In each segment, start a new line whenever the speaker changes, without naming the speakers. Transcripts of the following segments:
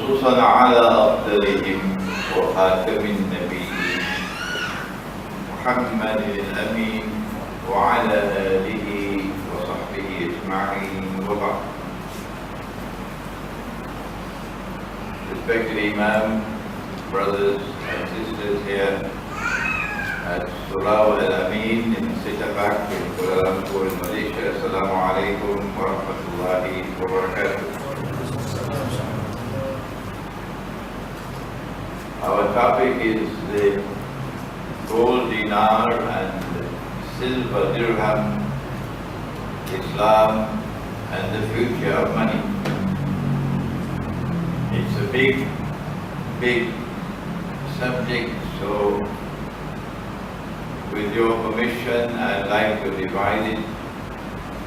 خصوصا على أفضلهم وخاتم النبيين محمد الأمين وعلى آله وصحبه أجمعين وبعد. Respected Imam, brothers and sisters here at Surah Al-Amin in Sitapak in Kuala Lumpur in Malaysia. Assalamu alaikum wa rahmatullahi wa barakatuh. Our topic is the gold dinar and silver dirham, Islam and the future of money. It's a big subject, so with your permission, I'd like to divide it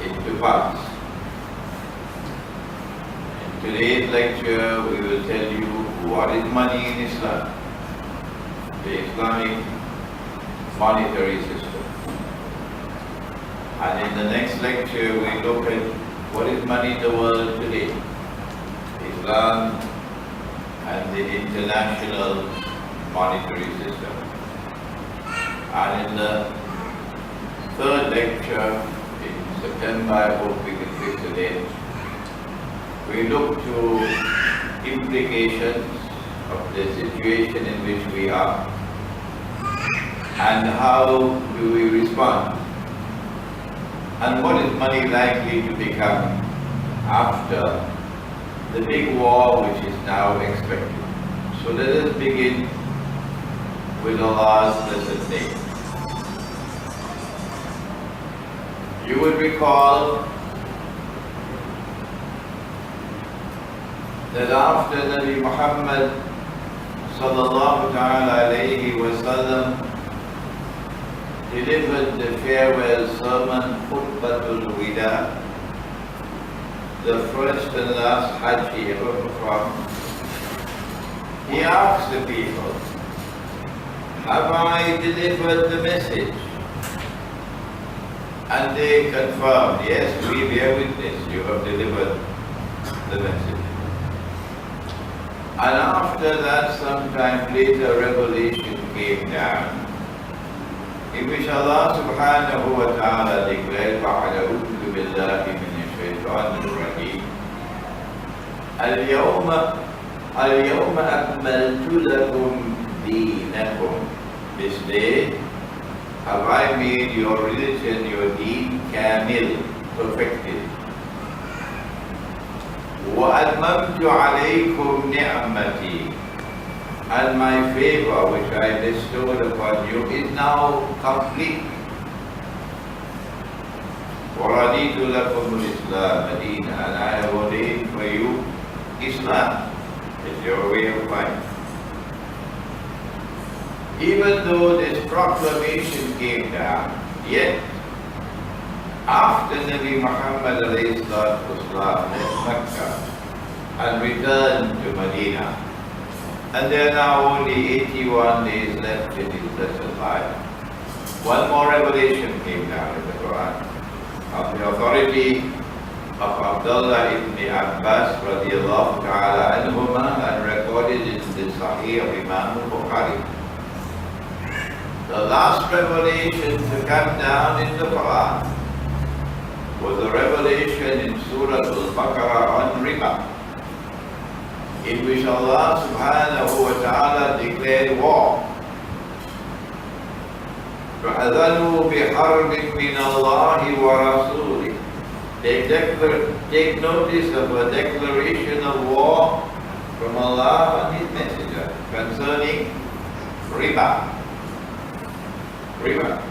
into parts. In today's lecture, we will tell you what is money in Islam, the Islamic monetary system. And in the next lecture, we look at what is money in the world today, Islam and the international monetary system. And in the third lecture in September, I hope we can fix the date, we look to implications of the situation in which we are and how do we respond, and what is money likely to become after the big war which is now expected. So let us begin with Allah's blessed name. You would recall that after Nabi Muhammad sallallahu ta'ala alayhi wa sallam delivered the farewell sermon, Khutbatul Wida, the first and last Hajj he ever performed, he asked the people, have I delivered the message? And they confirmed, yes, we bear witness, you have delivered the message. And after that, sometime later, revelation came down, in which Allah subhanahu wa ta'ala declared, فَعَلَوْتُ بِاللَّهِ مِنَ الشَّيْطَانِ الرَّجِيمِ الْيَوْمَ أَكْمَلْتُ لَكُمْ دِينَكُمْ. This day have I made your religion, your deen, kamil, perfected. وَأَتْمَمْتُ عَلَيْكُمْ نِعْمَتِي. And my favor which I bestowed upon you is now complete. وَرَضِيتُ لَكُمُ الْإِسْلَامَ دِينًا. And I have ordained for you Islam as your way of life. Even though this proclamation came down, yet after Nabi Muhammad alayhi salatu wasalam left Mecca and returned to Medina, and there are now only 81 days left in his blessed life, one more revelation came down in the Qur'an of the authority of Abdullah ibn Abbas radiallahu ta'ala anhuma, and recorded in the Sahih of Imam al-Bukhari. The last revelation to come down in the Qur'an was a revelation in Surah Al-Baqarah on riba, in which Allah subhanahu wa ta'ala declared war. فَأَذَنُوا بِحَرْبٍ مِّنَ اللَّهِ وَرَسُولِهِ. Take notice of a declaration of war from Allah and His Messenger concerning riba. Riba.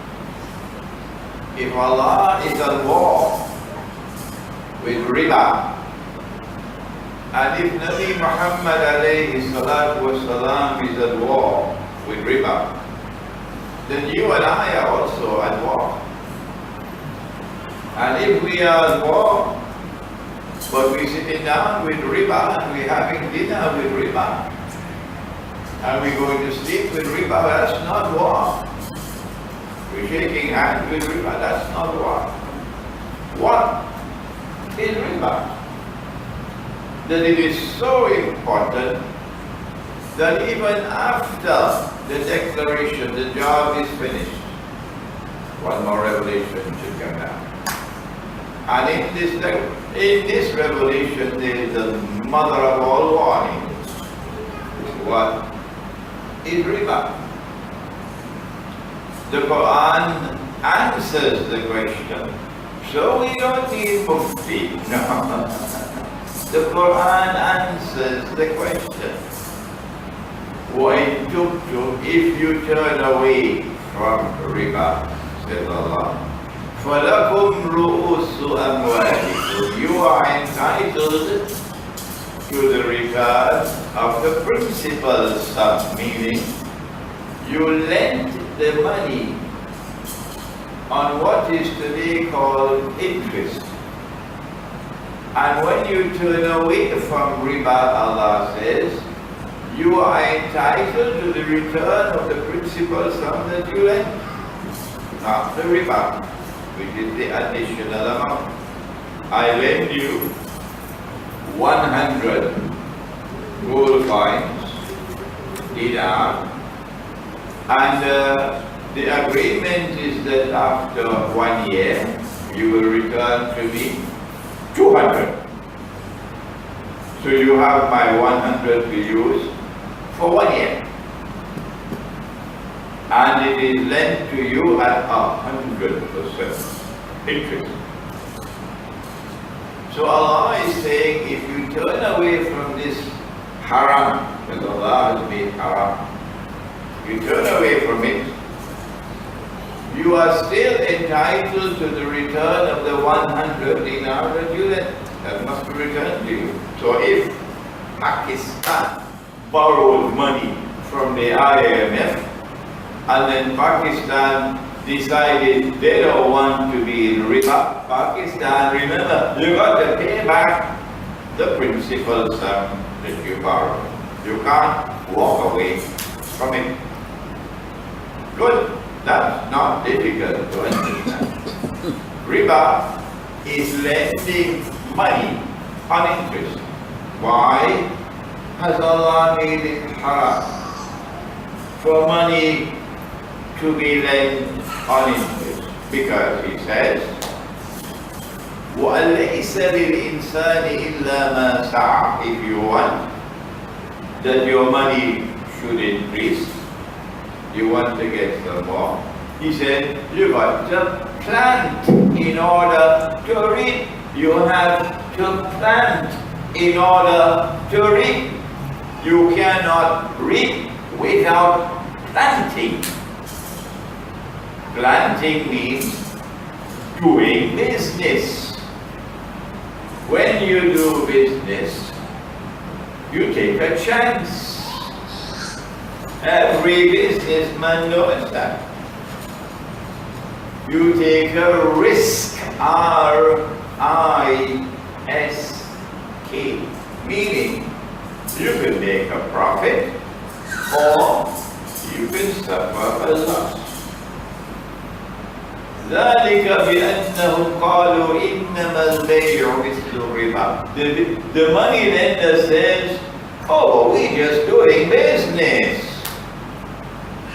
If Allah is at war with riba, and if Nabi Muhammad alayhi salatu wasalam is at war with riba, then you and I are also at war. And if we are at war, but we're sitting down with riba and we're having dinner with riba, and we're going to sleep with riba, that's not war. We're shaking hands with riba, that's not war. What is riba? that it is so important that even after the declaration, the job is finished, one more revelation should come down. And in this revelation, there is the mother of all warnings. What is riba? The Qur'an answers the question. So we don't need mufti. No. The Qur'an answers the question. وَإِن تُبْتُمْ, if you turn away from riba, says Allah, فَلَكُمْ رُؤُوسُ أَمْوَالِكُمْ, you are entitled to the return of the principal sum, meaning you lent the money on what is today called interest. And when you turn away from riba, Allah says, you are entitled to the return of the principal sum that you lent, not the riba, which is the additional amount. I lend you 100 gold coins, dinar, and the agreement is that after 1 year, you will return to me 200. So you have my 100 to use for 1 year. And it is lent to you at 100% interest. So Allah is saying, if you turn away from this haram, because Allah has made haram, you turn away from it, you are still entitled to the return of the 100 dinar that you lent. That must be returned to you. So if Pakistan borrowed money from the IMF and then Pakistan decided they don't want to be in riba, Pakistan, remember, you got to pay back the principal sum that you borrowed. You can't walk away from it. Good. That's not difficult to understand. Riba is lending money on interest. Why has Allah made it haram for money to be lent on interest? Because He says, وَأَلَيْسَ لِلْإِنسَانِ إِلَّا مَا سَعَى. If you want that your money should increase, you want to get some more, He said, you got to plant in order to reap. You have to plant in order to reap. You cannot reap without planting. Planting means doing business. When you do business, you take a chance. Every businessman knows that. You take a risk, R-I-S-K, meaning you can make a profit or you can suffer a loss. ذلك بأنهم قالوا إنما البيع مثل الربا. The money lender says, oh, we're just doing business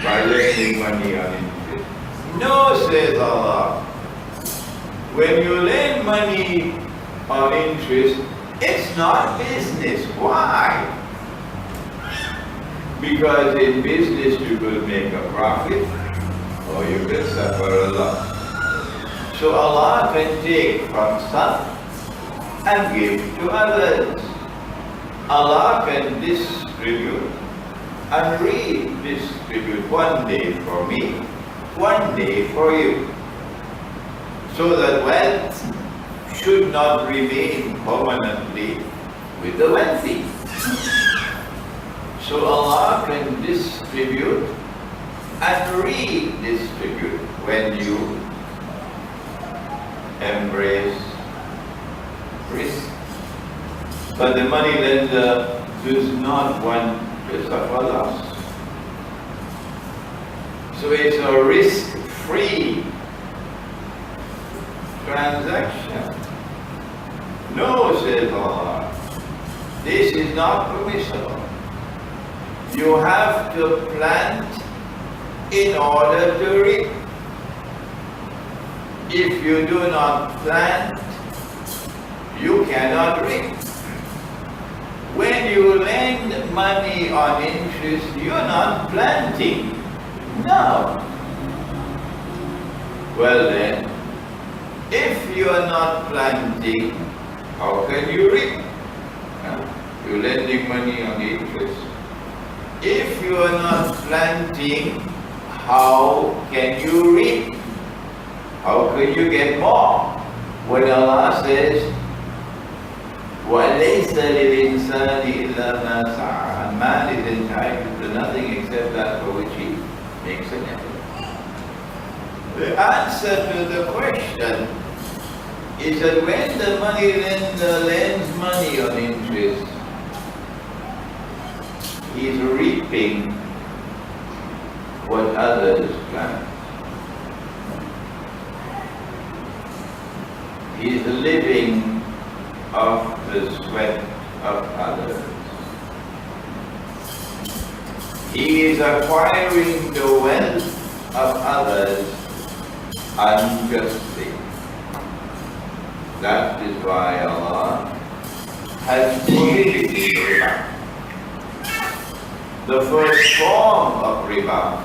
by lending money on interest. No, says Allah. When you lend money on interest, it's not business. Why? Because in business you could make a profit or you can suffer a loss. So Allah can take from some and give to others. Allah can distribute and redistribute, one day for me, one day for you, so that wealth should not remain permanently with the wealthy. So Allah can distribute and redistribute when you embrace risk. But the money lender does not want to suffer loss. So it's a risk-free transaction. No, says Allah. This is not permissible. You have to plant in order to reap. If you do not plant, you cannot reap. When you lend money on interest, you're not planting. No. Well then, if you are not planting, how can you reap? You're lending money on interest. If you are not planting, how can you reap? How can you get more? When Allah says, وَلَيْسَ لِلْإِنسَانِ إِلَّا مَا سَعَى, and man is entitled to nothing except that for which he makes an effort. The answer to the question is that when the money lender lends money on interest, he is reaping what others plant. He is living off the sweat of others. He is acquiring the wealth of others unjustly. That is why Allah has prohibited riba. The first form of riba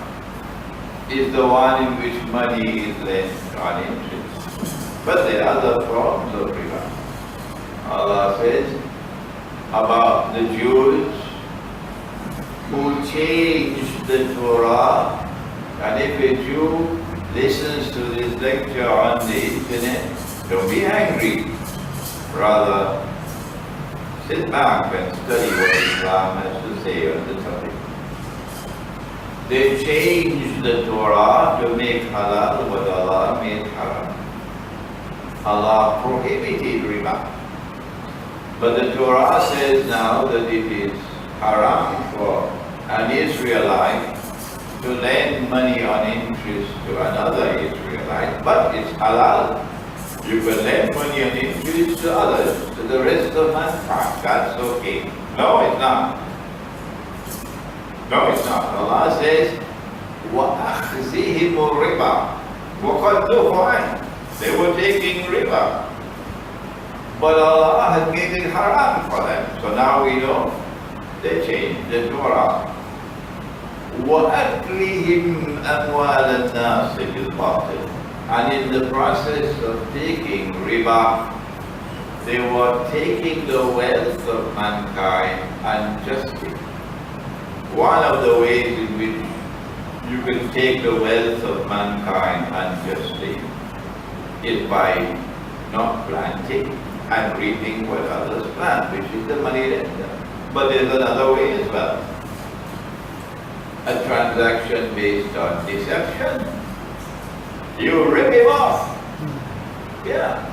is the one in which money is lent on interest. But there are other forms of riba. Allah says about the Jews who changed the Torah, and if a Jew listens to this lecture on the internet, don't be angry. Rather, sit back and study what Islam has to say on the topic. They changed the Torah to make halal what Allah made haram. Allah prohibited riba. But the Torah says now that it is haram for an Israelite to lend money on interest to another Israelite, but it's halal. You can lend money on interest to others, to the rest of mankind. That's okay. No, it's not. No, it's not. Allah says, وَأَخْذِهِمُ الرِّبَى وَقَدْ عَنْهُ. They were taking riba. But Allah had made it haram for them. So now we know they changed the Torah. وَأَكْلِهِمْ أَمْوَالَ النَّاسِ بِالْبَاطِلِ. And in the process of taking riba, they were taking the wealth of mankind unjustly. One of the ways in which you can take the wealth of mankind unjustly is by not planting and reaping what others plant, which is the money lender. But there's another way as well. A transaction based on deception. You rip him off. Yeah.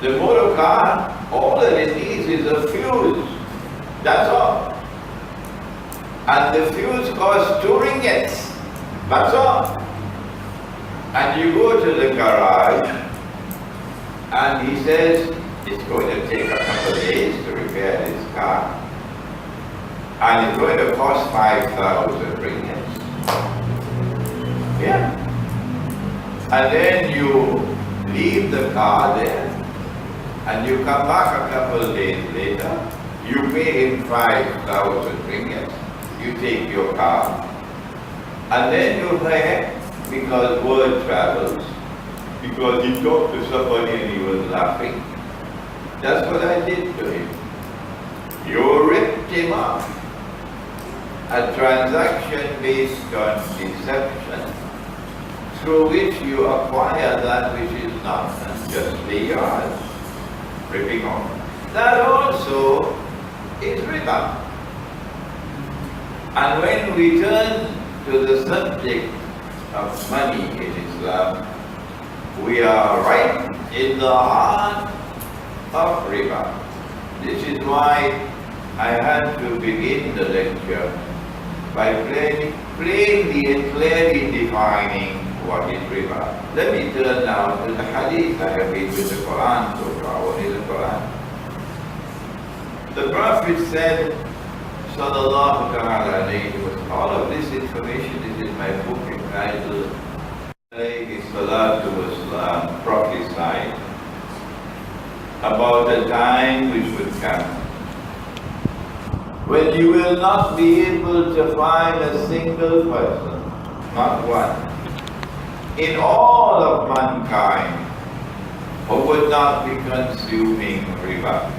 The motor car, all that it needs is a fuse. That's all. And the fuse costs 2 ringgits. That's all. And you go to the garage and he says it's going to take a couple of days to repair this car. And it's going to cost 5,000 ringgits. Yeah. And then you leave the car there and you come back a couple of days later, you pay him 5,000 ringgits. You take your car and then you pay, because word travels, because he talked to somebody and he was laughing. That's what I did to him. You ripped him off. A transaction based on deception, through which you acquire that which is not justly yours. Ripping off. That also is riba. And when we turn to the subject of money in Islam, we are right in the heart of riba. This is why I had to begin the lecture by plainly and clearly defining what is riba. Let me turn now to the hadith I have been with the Qur'an so far. What is the Qur'an? The Prophet said, Sallallahu Ta'ala alayhi wa sallam, all of this information is in my book entitled Alayhi Salatu Wasalam, prophesied about a time which would come when you will not be able to find a single person, not one, in all of mankind who would not be consuming riba.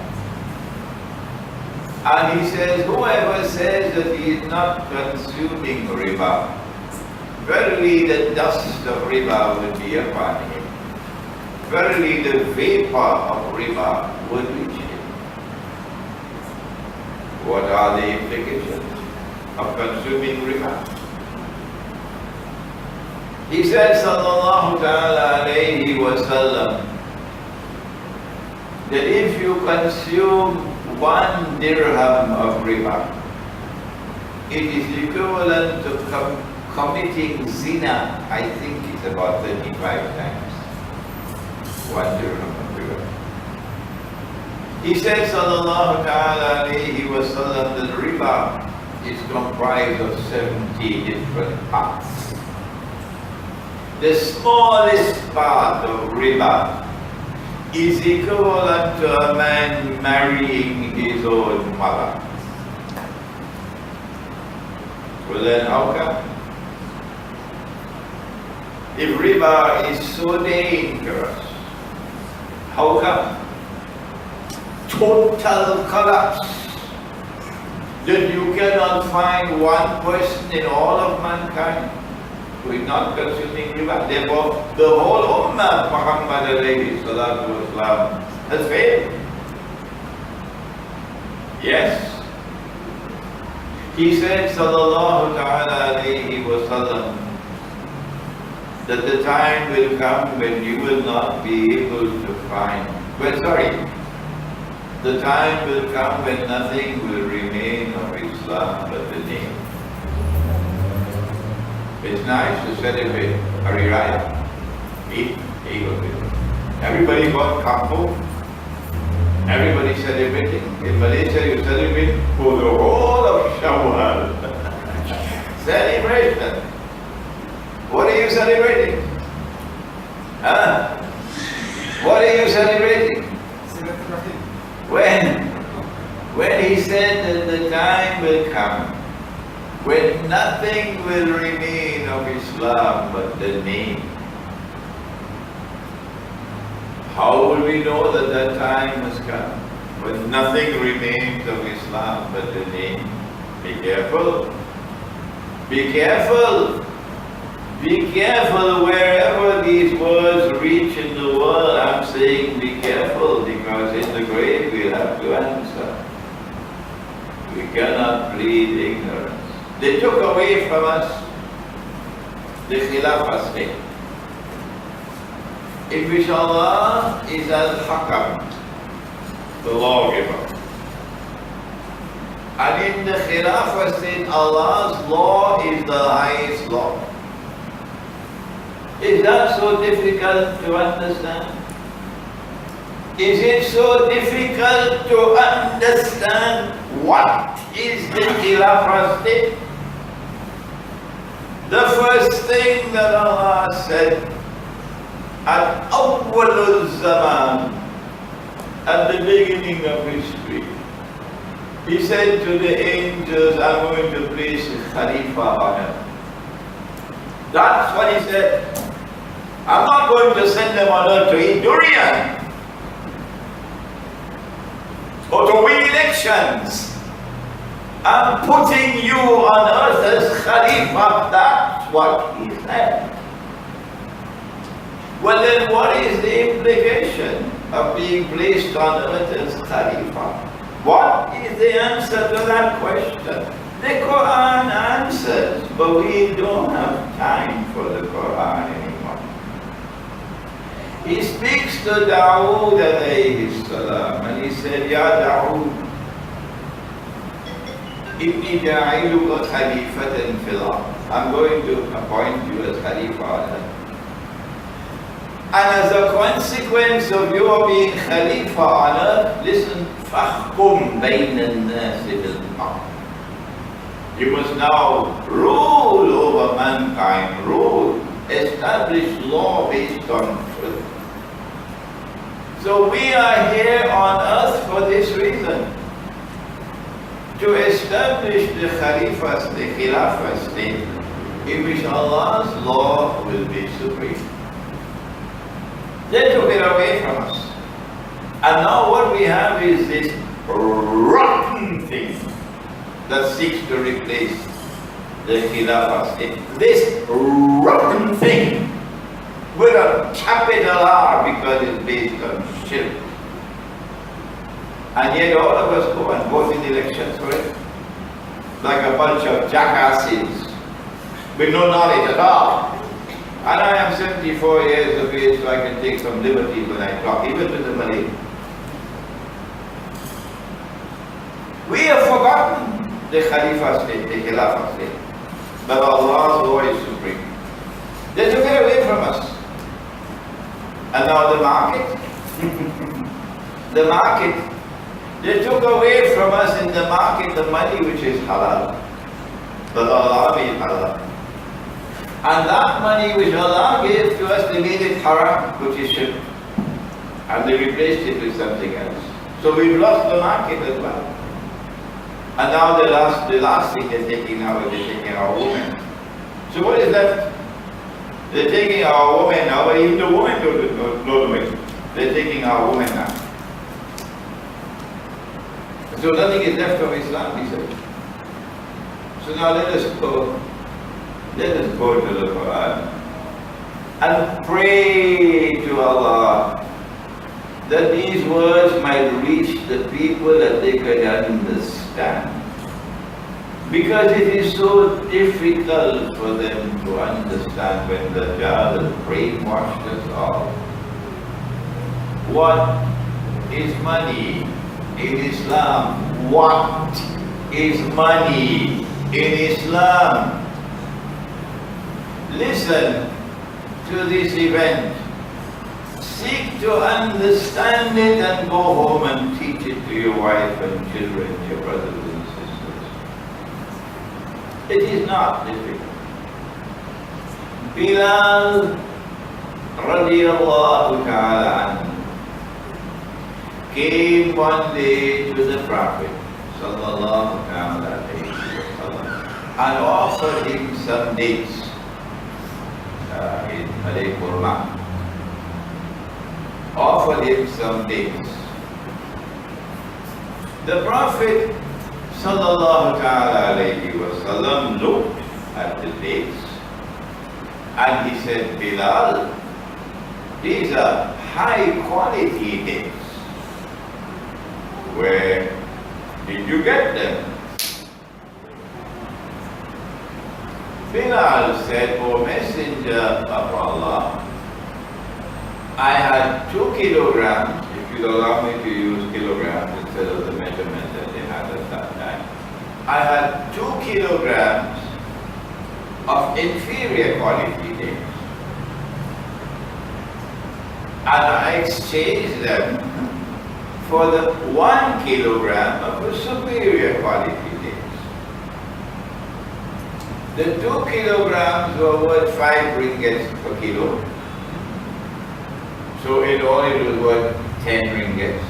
And he says, whoever says that he is not consuming riba, verily the dust of riba would be upon him. Verily the vapor of riba would reach him. What are the implications of consuming riba? He said, Sallallahu Ta'ala alayhi wa sallam, that if you consume 1 dirham of riba, it is equivalent to committing zina, I think it's about 35 times. 1 dirham of riba. He said, Sallallahu Ta'ala alayhi wa sallam, that riba is comprised of 70 different parts. The smallest part of riba is equivalent to a man marrying his own mother. Well then, how come? If riba is so dangerous, how come? Total collapse, that you cannot find one person in all of mankind who is not consuming riba. Therefore, the whole ummah, Muhammad alayhi salatu wasalam, has failed. Yes. He said, Sallallahu Ta'ala alayhi wa sallam, that the time will come when you will not be able to find, the time will come when nothing will remain of Islam but the name. It's nice to celebrate Hari Raya, Eid al-Fitr. Everybody got kampung, everybody celebrating. In Malaysia you celebrate for the whole of Shawwal. Celebration. What are you celebrating? Huh? What are you celebrating? When he said that the time will come when nothing will remain of Islam but the name. How will we know that that time has come? When nothing remains of Islam but the name. Be careful. Be careful. Be careful wherever these words reach in the world. I'm saying be careful, because in the grave we'll have to answer. We cannot plead ignorance. They took away from us the Khilafah state, in which Allah is Al-Hakam, the lawgiver. And in the Khilafah state, Allah's law is the highest law. Is that so difficult to understand? Is it so difficult to understand what is the Khilafah state? The first thing that Allah said at Awwal Zaman, at the beginning of history, He said to the angels, I'm going to place a Khalifa on earth. That's what He said. I'm not going to send them on earth to eat durian or to win elections. I'm putting you on earth as Khalifa. That's what He said. Well then, what is the implication of being placed on earth as Khalifa? What is the answer to that question? The Qur'an answers, but we don't have time for the Qur'an anymore. He speaks to Dawood alayhi salam, and he said, Ya Dawood, Inni ja'iluka khalifatan fil ard. I'm going to appoint you as Khalifa on earth. And as a consequence of your being Khalifa on earth, listen فَاحْكُمْ بَيْنَ النَّاسِ بِالْحَقِّ. You must now rule over mankind, establish law based on truth. So we are here on earth for this reason, to establish the Khilafah state, in which Allah's law will be supreme. They took it away from us. And now what we have is this rotten thing that seeks to replace the Khilafah state. This rotten thing with a capital R, because it's based on shirk. And yet all of us go and vote in elections for it, like a bunch of jackasses with no knowledge at all. And I am 74 years of age, so I can take some liberties when I talk, even to the Malay. We have forgotten the Khalifa state, the Khilafah state. But Allah's law is supreme. They took it away from us. And now the market, the market, they took away from us in the market the money which is halal. But Allah made halal. And that money which Allah gave to us, they made it haram, which is shirk. And they replaced it with something else. So we've lost the market as well. And now the last thing they're taking now is they're taking our women. So what is that? They're taking our women now, but even the women don't know it. They're taking our women now. So nothing is left of Islam, he said. So now let us go to the Qur'an and pray to Allah that these words might reach the people, that they could understand. Because it is so difficult for them to understand when the Dajjal has brainwashed us all. What is money in Islam? What is money in Islam? Listen to this event. Seek to understand it and go home and teach it to your wife and children, your brothers and sisters. It is not difficult. Bilal radiallahu ta'ala anhu came one day to the Prophet sallallahu ta'ala alayhi wa sallam and offered him some dates in Malay Qur'an. Offered him some dates. The Prophet sallallahu ta'ala alayhi wa sallam looked at the dates and he said, Bilal, these are high quality dates. Where did you get them? Bilal said, O Messenger of Allah, I had 2 kilograms, if you'd allow me to use kilograms instead of the measurement that they had at that time. I had 2 kilograms of inferior quality dates. And I exchanged them for the 1 kilogram of the superior quality dates. The 2 kilograms were worth 5 ringgits per kilo. So in all it was worth 10 ringgits.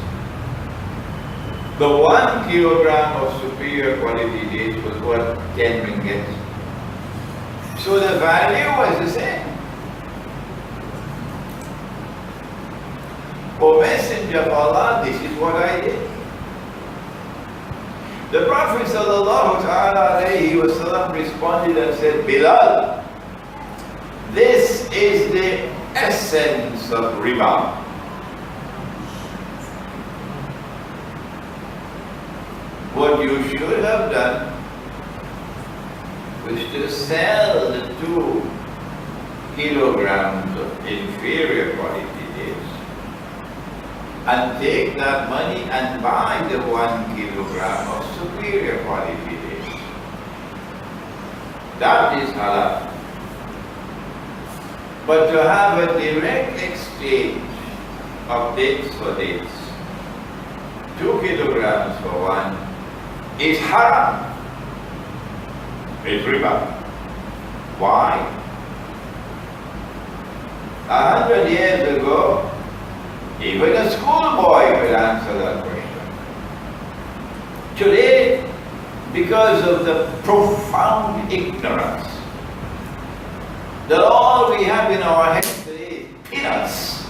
The 1 kilogram of superior quality dates was worth 10 ringgits. So the value was the same. O Messenger of Allah, this is what I did. The Prophet sallallahu ta'ala alayhi wa sallam responded and said, Bilal, this is the essence of riba. What you should have done was to sell the 2 kilograms of inferior quality dates and take that money and buy the 1 kilogram of superior quality dates. That is halal. But to have a direct exchange of dates for dates, 2 kilograms for one is haram. It's riba. Why? 100 years ago, even a schoolboy could answer that question. Today, because of the profound ignorance, that all we have in our heads today is peanuts.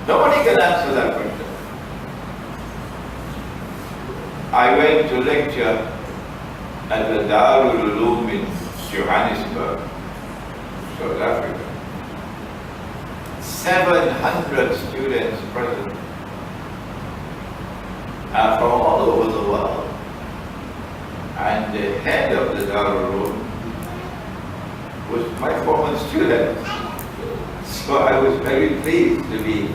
Nobody can answer that question. I went to lecture at the Darul Uloom in Johannesburg, South Africa. 700 students present from all over the world. And the head of the Darul Uloom was my former student. So I was very pleased to be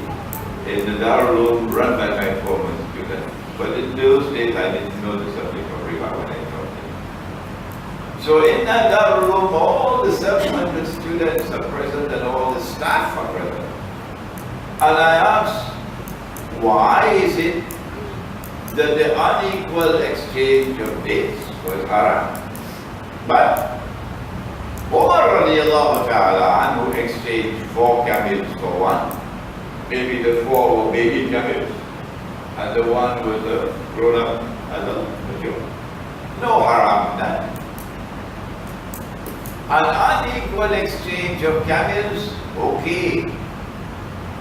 in the Darul Uloom run by my former student. But in those days I didn't know the subject of riba when I taught it. So in that Darul Uloom, all the 700 students are present and all the staff are present. And I asked, why is it that the unequal exchange of dates was haram? But Umar radiallahu ta'ala anhu exchanged 4 camels for one. Maybe the 4 were baby camels and the one was a grown-up adult. No haram in that. An unequal exchange of camels, okay.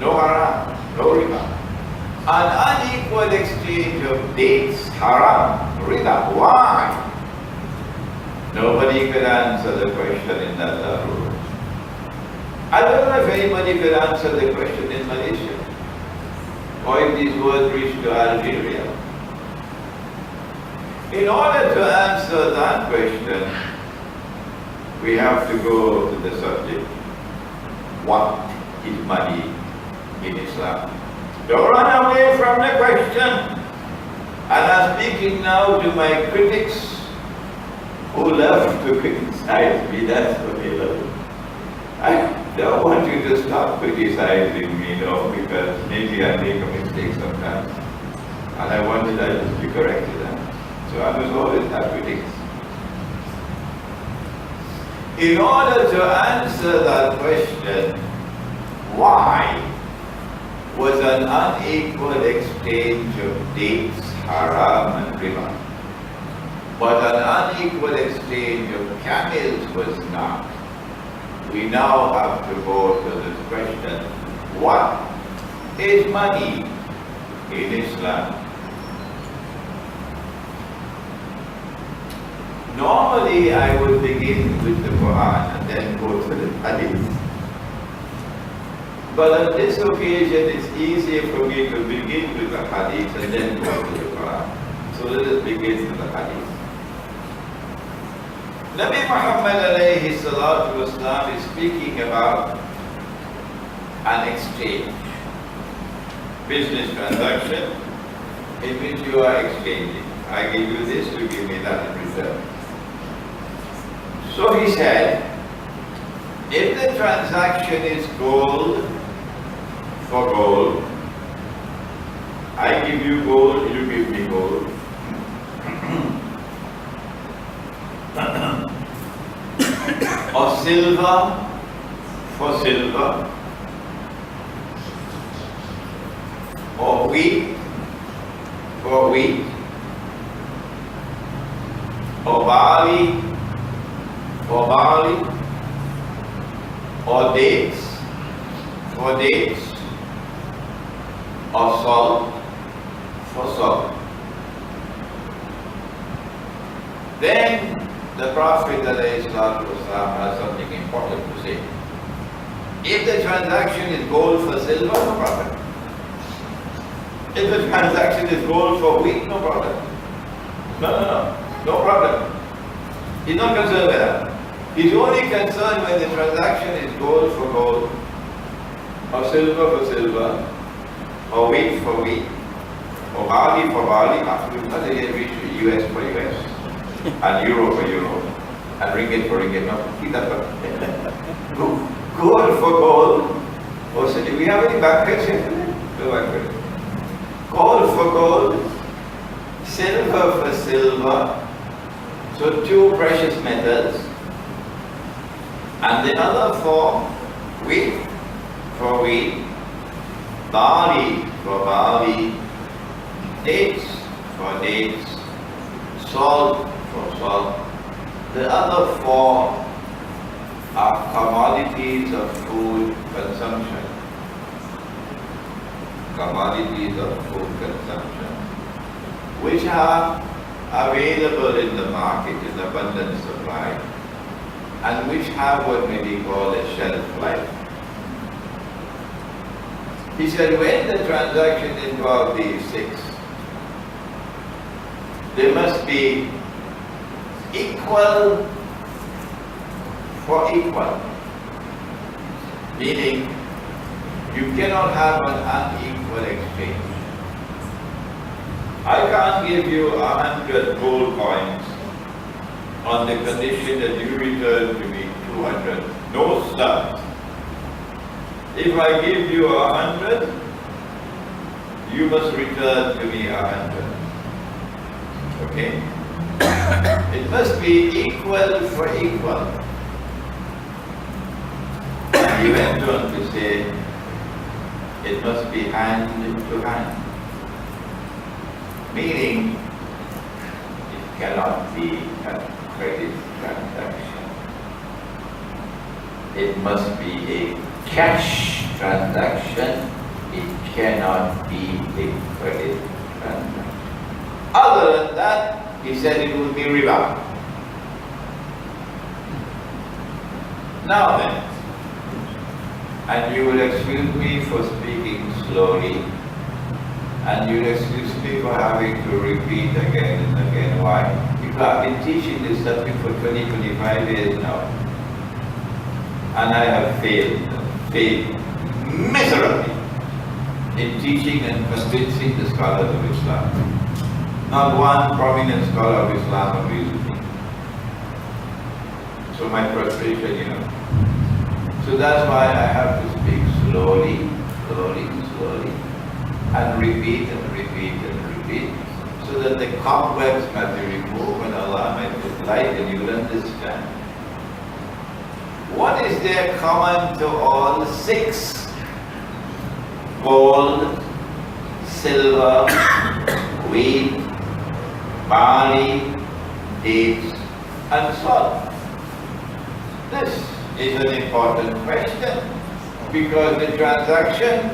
No haram, no riba. An unequal exchange of dates, haram, riba. Why? Nobody could answer the question in that rule. I don't know if anybody could answer the question in Malaysia, or if these words reach to Algeria. In order to answer that question, we have to go to the subject. What is money in Islam? Don't run away from the question. And I'm speaking now to my critics who love to criticize me. That's what they love. I don't want you to stop criticizing me, no, because maybe I make a mistake sometimes. And I wanted that to be corrected. So I must always have critics. In order to answer that question, why was an unequal exchange of dates haram and riba, but an unequal exchange of camels was not? We now have to go to this question, what is money in Islam? Normally I would begin with the Qur'an and then go to the Hadith. But on this occasion it's easier for me to begin with the Hadith and then go to the Qur'an. So let us begin with the Hadith. Nabi Muhammad alayhi salatu wasalam is speaking about an exchange, business transaction in which you are exchanging. I give you this, you give me that in return. So he said, if the transaction is gold for gold, I give you gold, you give me gold. Or silver for silver, or wheat for wheat, or barley for barley, or dates for dates, or salt for salt. Then the Prophet ﷺ has something important to say. If the transaction is gold for silver, no problem. If the transaction is gold for wheat, no problem. No problem. He's not concerned with that. He's only concerned when the transaction is gold for gold, or silver for silver, or wheat for wheat, or barley for barley. After that, they get reach to US for US. And euro for euro, and ringgit for ringgit. No, keep that up. Gold for gold. Oh, so do we have any backwards here? No backwards. Gold for gold, silver for silver, so two precious metals, and the other four, wheat for wheat, barley for barley, dates for dates, salt for salt. The other four are commodities of food consumption. Commodities of food consumption, which are available in the market in abundant supply, and which have what may be called a shelf life. He said, when the transaction involves these six, they must be equal for equal, meaning you cannot have an unequal exchange. I can't give you 100 gold coins on the condition that you return to me 200. No, sir. If I give you 100, you must return to me 100. Okay? It must be equal for equal. And he went on to say, it must be hand to hand. Meaning, it cannot be a credit transaction. It must be a cash transaction. It cannot be a credit transaction. Other than that, he said it would be riba. Now then, and you will excuse me for speaking slowly, and you will excuse me for having to repeat again and again. Why? Because I've been teaching this subject for 25 years now, and I have failed miserably in teaching and convincing the scholars of Islam. Not one prominent scholar of Islam agrees with me. So my frustration, you know. So that's why I have to speak slowly, and repeat, so that the cobwebs might be removed and Allah might put light and you will understand. What is there common to all six? Gold, silver, wheat, barley, dates, and salt. This is an important question, because the transaction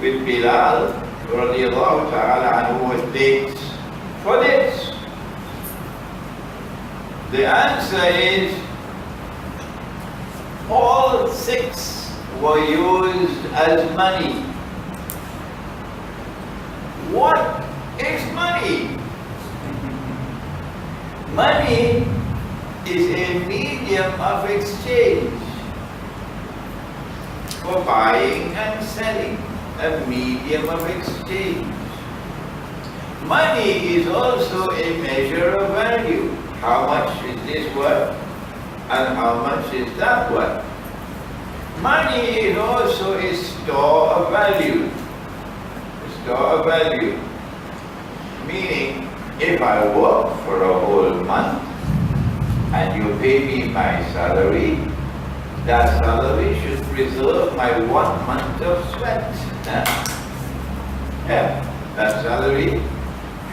with Bilal radiallahu ta'ala anhu was dates for dates. The answer is all six were used as money. What is money? Money is a medium of exchange for buying and selling, a medium of exchange. Money is also a measure of value. How much is this worth and how much is that worth? Money is also a store of value. A store of value. Meaning, if I work for a whole month and you pay me my salary, that salary should preserve my 1 month of sweat. That salary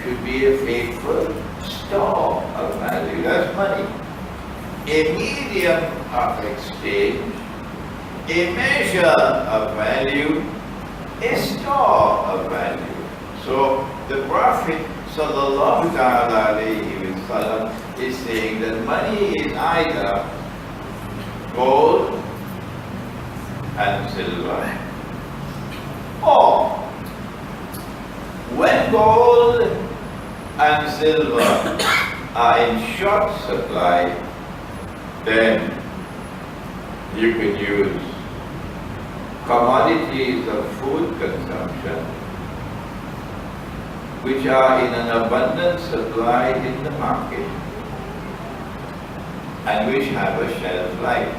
should be a faithful store of value. That's money. A medium of exchange, a measure of value, a store of value. So the Prophet sallallahu ta'ala alayhi wa sallam is saying that money is either gold and silver, or when gold and silver are in short supply, then you can use commodities of food consumption which are in an abundant supply in the market and which have a shelf life.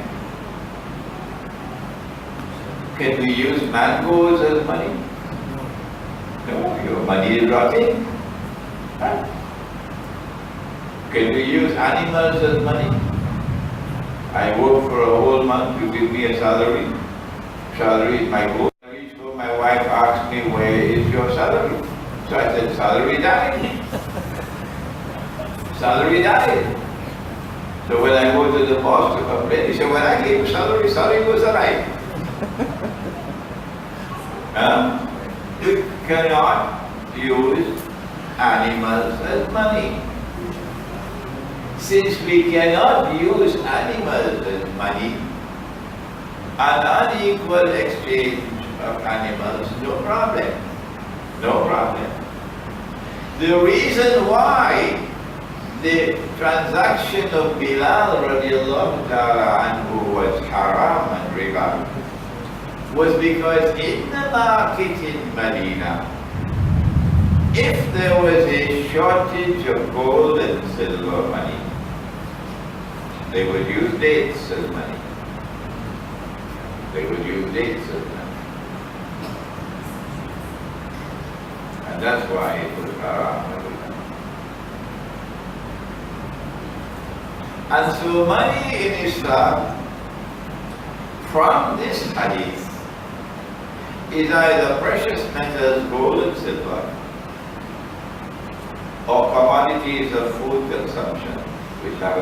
Can we use mangoes as money? No, your money is rotting. Can we use animals as money? I work for a whole month, you give me a salary. Salary is my goal. So my wife asked me, where is your salary? So I said, salary died. Salary died. So when I go to the boss to complain, he said, when I gave salary, salary was alive. You cannot use animals as money. Since we cannot use animals as money, an unequal exchange of animals, no problem. No problem. The reason why the transaction of Bilal radiallahu ta'ala anhu was haram and riba was because in the market in Medina, if there was a shortage of gold and silver money, they would use dates as money. They would use dates as money. And that's why it was haram. And so money in Islam, from this hadith, is either precious metals, gold and silver, or commodities of food consumption, which are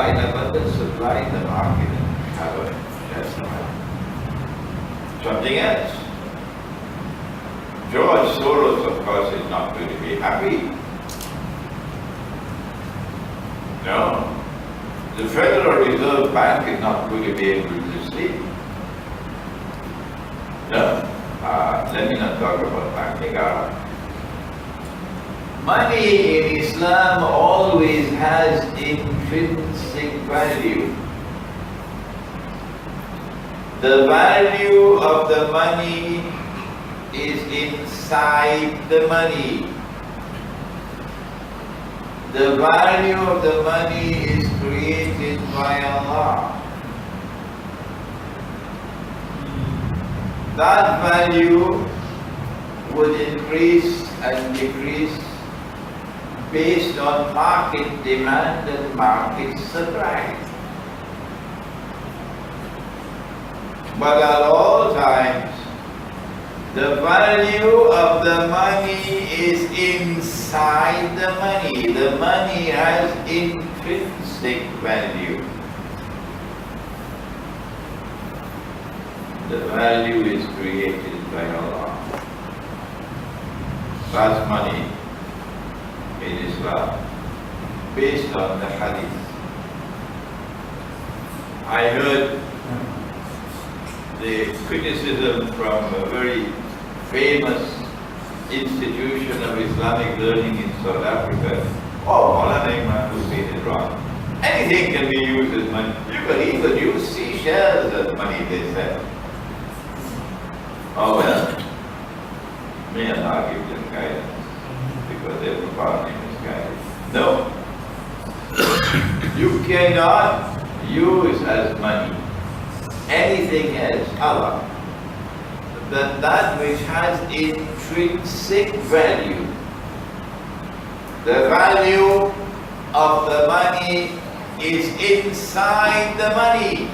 in abundant supply in the market and have a share. Something else. George Soros, of course, is not going to be happy. No. The Federal Reserve Bank is not going to be able to sleep. No. Let me not talk about banking. Money in Islam always has intrinsic value. The value of the money is inside the money. The value of the money is created by Allah. That value would increase and decrease based on market demand and market supply. But at all times, the value of the money is inside the money. The money has intrinsic value. The value is created by Allah. That's money in Islam, based on the hadith. I heard the criticism from a very famous institution of Islamic learning in South Africa. Oh, Maulana Imran Hosein is wrong. Anything can be used as money. You can even use seashells as money, they said. Oh well, may Allah give them guidance, because they were partly misguided. No. You cannot use as money anything else other than that which has intrinsic value. The value of the money is inside the money.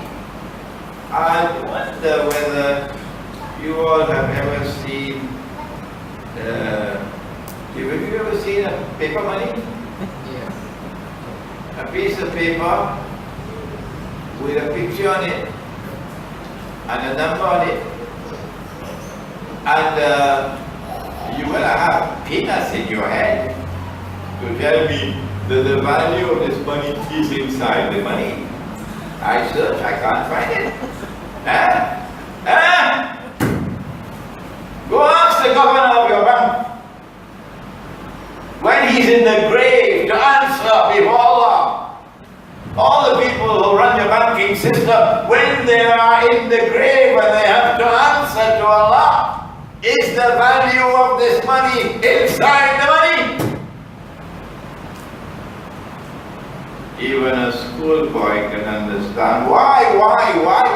I wonder whether you all have ever seen, have you ever seen a paper money?
Yes.
A piece of paper with a picture on it and a number on it, and you will have peanuts in your head to tell me that the value of this money is inside the money. I search, I can't find it. Go ask the governor of your bank when he's in the grave to answer before Allah. All the people who run your banking system, when they are in the grave and they have to answer to Allah, is the value of this money inside the money? Even a schoolboy can understand. Why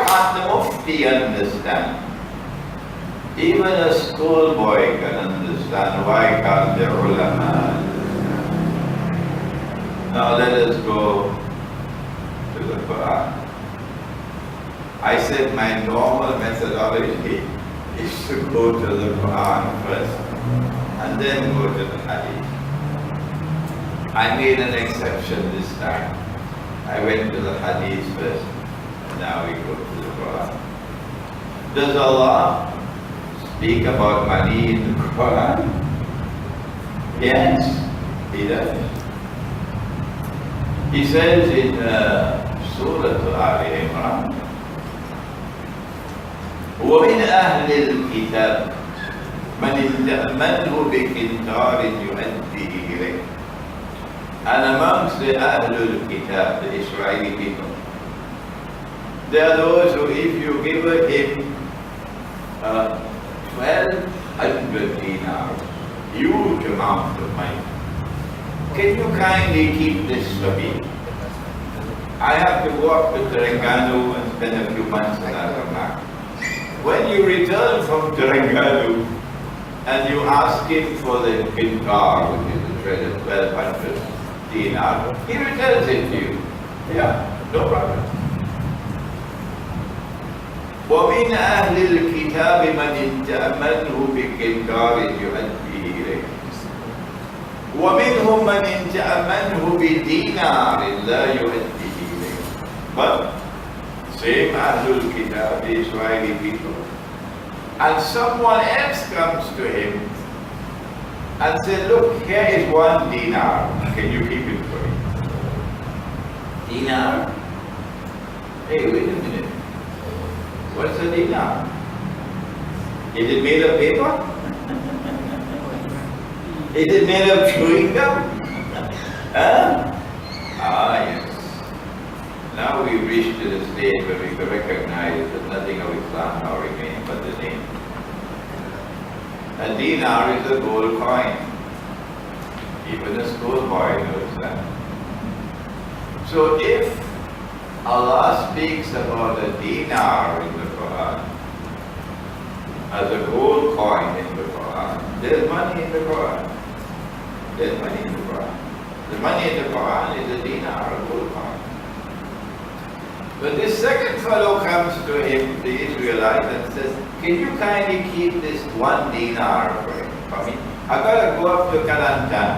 can't the Mufti understand? Even a schoolboy can understand. Why can't the ulama understand? Now let us go to the Qur'an. I said my normal methodology is to go to the Qur'an first and then go to the Hadith. I made an exception this time. I went to the Hadith first, and now we go to the Qur'an. Does Allah speak about money in the Qur'an? Yes, He does. He says in Surah Imran, وَمِنْ أَهْلِ الْكِتَابِ مَنِ ائْتَمَنْهُ بِقِنْطَارٍ يُؤَدِّهِ إِلَيْهِ. And amongst the Ahlul Kitab, the Israeli people, there are those who, if you give him 1,200 dinars, huge amount of money, can you kindly keep this for me? I have to go up to Terengganu and spend a few months in Azamar. When you return from Terengganu and you ask him for the Qintar, which is the treasure, 1,200 dinar, he returns it to you. Yeah, no problem. وَمِنْ أَهْلِ الْكِتَابِ مَنِ ائْتَمَنْهُ بِقِنْطَارٍ يُؤَدِّهِ إِلَيْهِ وَمِنْهُمْ مَنِ ائْتَمَنْهُ بِدِينَارٍ لَا يُؤَدِّهِ إِلَيْهِ. But same Ahlul Kitab, the Israeli people, and someone else comes to him and says, look, here is 1 dinar, can you keep it for me? Dinar? Hey, wait a minute. What's a dinar? Is it made of paper? Is it made of chewing gum? Huh? Ah, yes. Now we reach to the stage where we can recognize that nothing of Islam now remains but the name. A dinar is a gold coin. Even a schoolboy knows that. So if Allah speaks about a dinar in the Qur'an as a gold coin in the Qur'an, there's money in the Qur'an. There's money in the Qur'an. The money in the Qur'an is a dinar, a gold coin. But this second fellow comes to him, the Israelite, and says, can you kindly keep this 1 dinar for me? I've got to go up to Kelantan,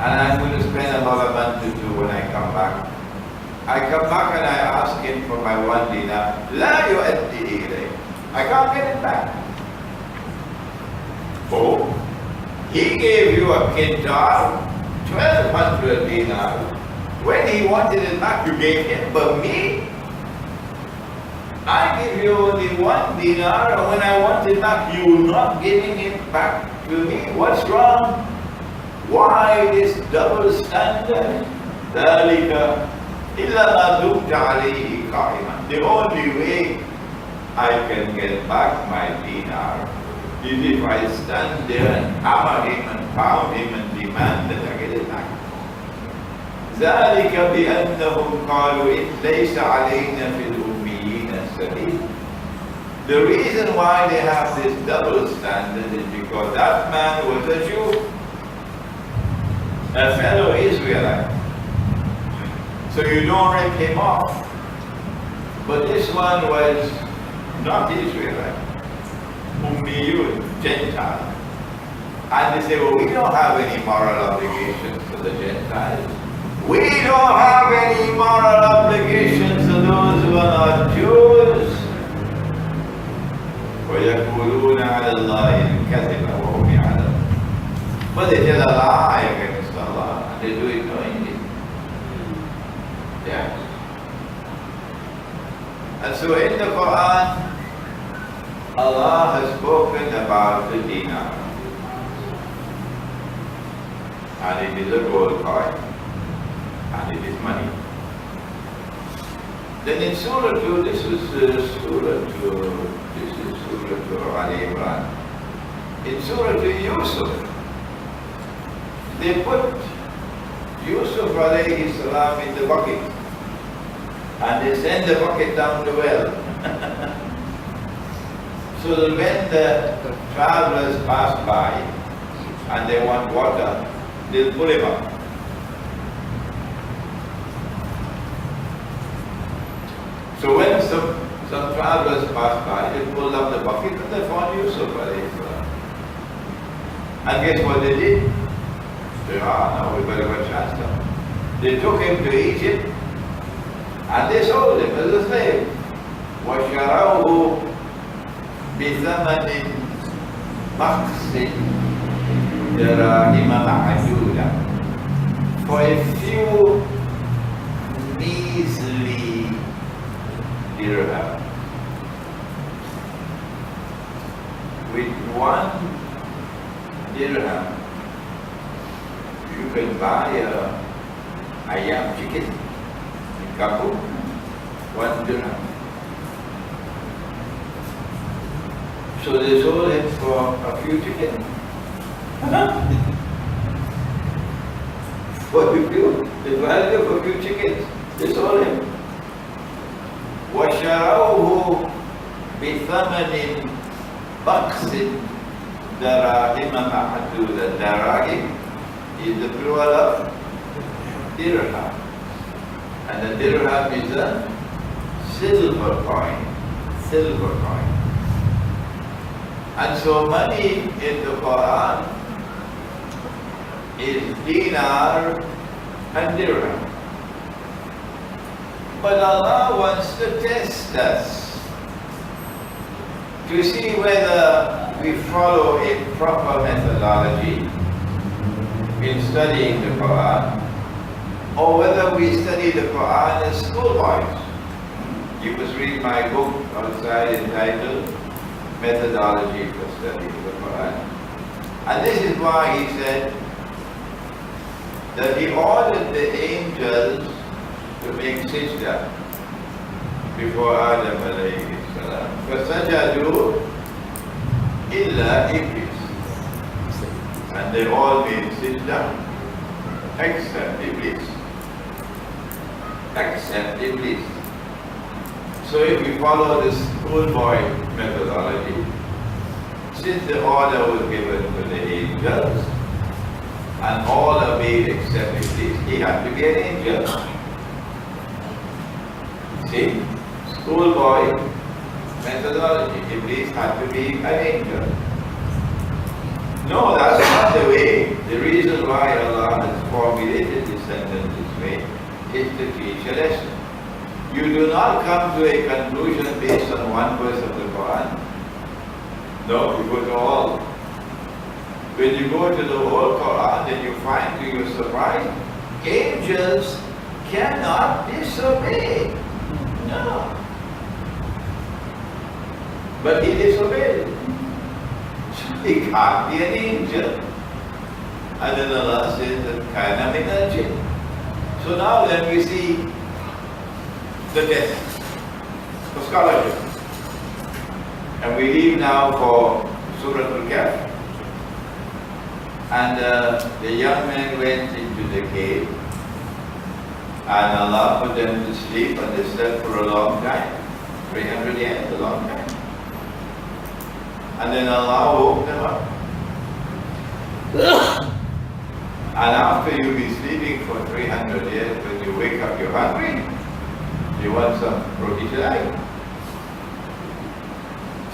and I'm going to spend about a month or 2 when I come back. I come back and I ask him for my 1 dinar. لا يؤدي إليه. I can't get it back. Oh, he gave you a Qintar, 1,200 dinars. When he wanted it back, you gave him, but me? I give you only 1 dinar, and when I want it back, you're not giving it back to me. What's wrong? Why this double standard? ذَلِكَ إِلَّا مَا دُمْتَ عَلَيْهِ قَائِمًا. The only way I can get back my dinar is if I stand there and hammer him and pound him and demand that I get it back. ذلك بأنهم قالوا ليس علينا في الأميين السبيل. The reason why they have this double standard is because that man was a Jew, a fellow Israelite. So you don't rip him off. But this one was not Israelite, Ummiyun, Gentile. And they say, well, we don't have any moral obligations to the Gentiles. We don't have any moral obligations to those who are not Jews. وَيَقُولُونَ عَلَى اللَّهِ الْكَذِبَ وَهُمْ يَعْلَمُونَ. But they tell a lie against Allah, and they do it knowingly. Yeah. And so in the Qur'an, Allah has spoken about the dinar. And it is a gold coin. And it is money. Then in Surah 2, this is Surah 2 Ali Imran. In Surah 2, Yusuf, they put Yusuf alayhi salam in the bucket. And they send the bucket down the well. So that when the travelers pass by and they want water, they'll pull him up. So when some travelers passed by, they pulled up the bucket and they found Yusuf alayhi salam. And guess what they did? They said, now we better go chance him. They took him to Egypt and they sold him as a slave. وَشَرَوْهُ بِثَمَنٍ بَخْسٍ دَرَاهِمَ مَعْدُودَةٍ, for a few measly dirham. With 1 dirham, you can buy a ayam chicken in Kampung. 1 dirham. So they sold it for a few chickens. For a few, the value of a few chickens, they sold him. وَشَرَوْهُ بِثَمَنٍ بَخْسٍ دَرَاهِمَ مَعْدُودَةٍ. Darahim is the plural of dirham. And the dirham is a silver coin. Silver coin. And so money in the Qur'an is dinar and dirham. But Allah wants to test us to see whether we follow a proper methodology in studying the Qur'an, or whether we study the Qur'an as schoolboys. You must read my book outside entitled Methodology for Studying the Qur'an. And this is why he said that he ordered the angels to make sajda before Adam alayhi salam. فَسَجَدُوا إِلَّا إِبْلِيسَ. And they all made sajda except Iblis. Except Iblis. So if we follow this schoolboy methodology, since the order was given to the angels, and all obeyed except Iblis, he had to be an angel. See? Schoolboy methodology, Iblis had to be an angel. No, that's not the way. The reason why Allah has formulated this sentence this way is to teach a lesson. You do not come to a conclusion based on one verse of the Qur'an. No, you go to all. When you go to the whole Qur'an, then you find to your surprise, angels cannot disobey. No. But he disobeyed. So he can't be an angel. And then Allah says that kana min al-jinn. So now then we see the test for scholarship. And we leave now for Surah Al-Kahf. And the young men went into the cave, and Allah put them to sleep, and they slept for a long time. 300 years, a long time. And then Allah woke them up. And after you've been sleeping for 300 years, when you wake up, you're hungry. You want some roti chai.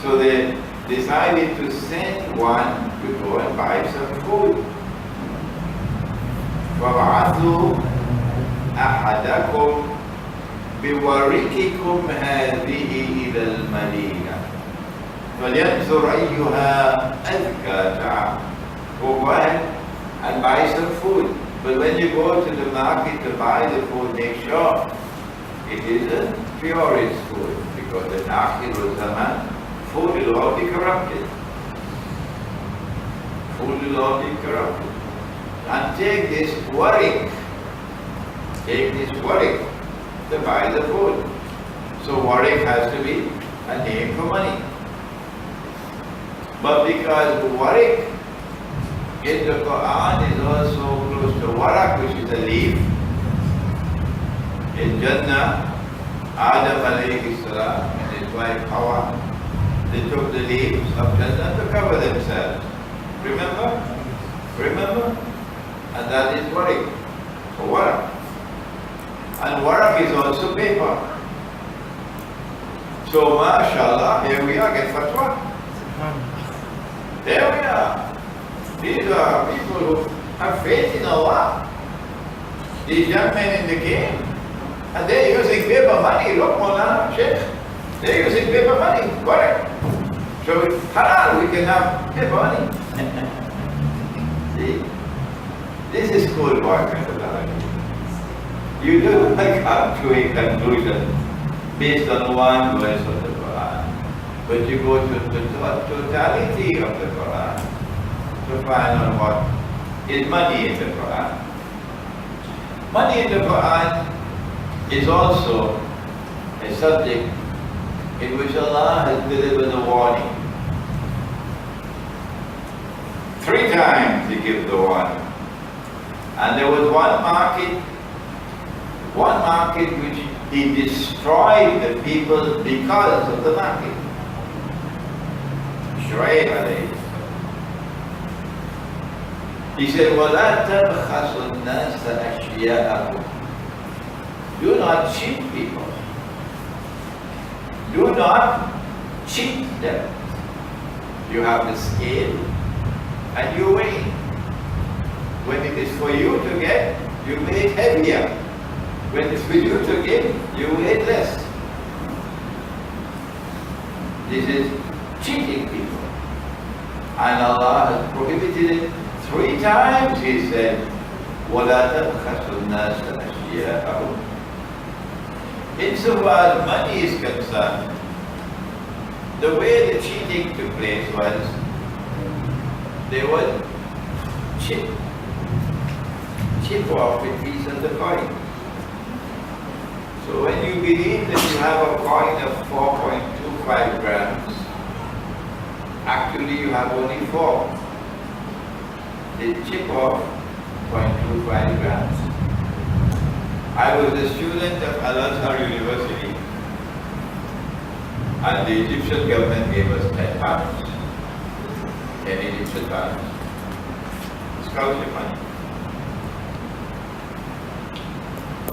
So they decided to send one to go and buy some food. فَبَعَثُوا أَحَدَكُمْ بِوَرِكِكُمْ هَذِهِ إِلَى الْمَدِينَةِ فَلْيَنْظُرْ أَيُّهَا أَزْكَى طَعَامًا. Go ahead and buy some food. But when you go to the market to buy the food, make sure it is the purest food, because in Akhir Zaman, food will all be corrupted. Food will all be corrupted. And take this warik. Take this warik to buy the food. So warik has to be a name for money. But because warik in the Qur'an is also close to warak, which is a leaf. In Jannah, Adam alayhi salam and his wife Hawa, they took the leaves of Jannah to cover themselves. Remember? Remember? And that is warik, or warak. And warak is also paper. So, mashallah, here we are, get fatwa. There we are. These are people who have faith in Allah. These young men in the game. And they're using paper money. Look, Maulana, Sheikh. They're using paper money. Correct. So, halal, we can have paper money. See? This is called what methodology. You don't come to a conclusion based on one verse of the Qur'an, but you go to the totality of the Qur'an to find out what is money in the Qur'an. Money in the Qur'an is also a subject in which Allah has delivered a warning. 3 times He gives the warning. And there was one market which He destroyed the people because of the market. Shu'aib alayhi. He said, وَلَا تَبْخَسُوا النَّاسَ أَشْيَاءَهُمْ. Do not cheat people. Do not cheat them. You have the scale and you weigh. When it is for you to get, you weigh it heavier. When it's for you to give, you weigh it less. This is cheating people. And Allah has prohibited it 3 times. He said, وَلَا تَبْخَسُوا النَّاسَ أَشْيَاءَهُمْ. Insofar as money is concerned, the way the cheating took place was, they would chip off a piece of the coin. So when you believe that you have a coin of 4.25 grams, actually you have only 4. They chip off 0.25 grams. I was a student of Al-Azhar University, and the Egyptian government gave us 10 pounds. 10 Egyptian pounds. Scholarship money.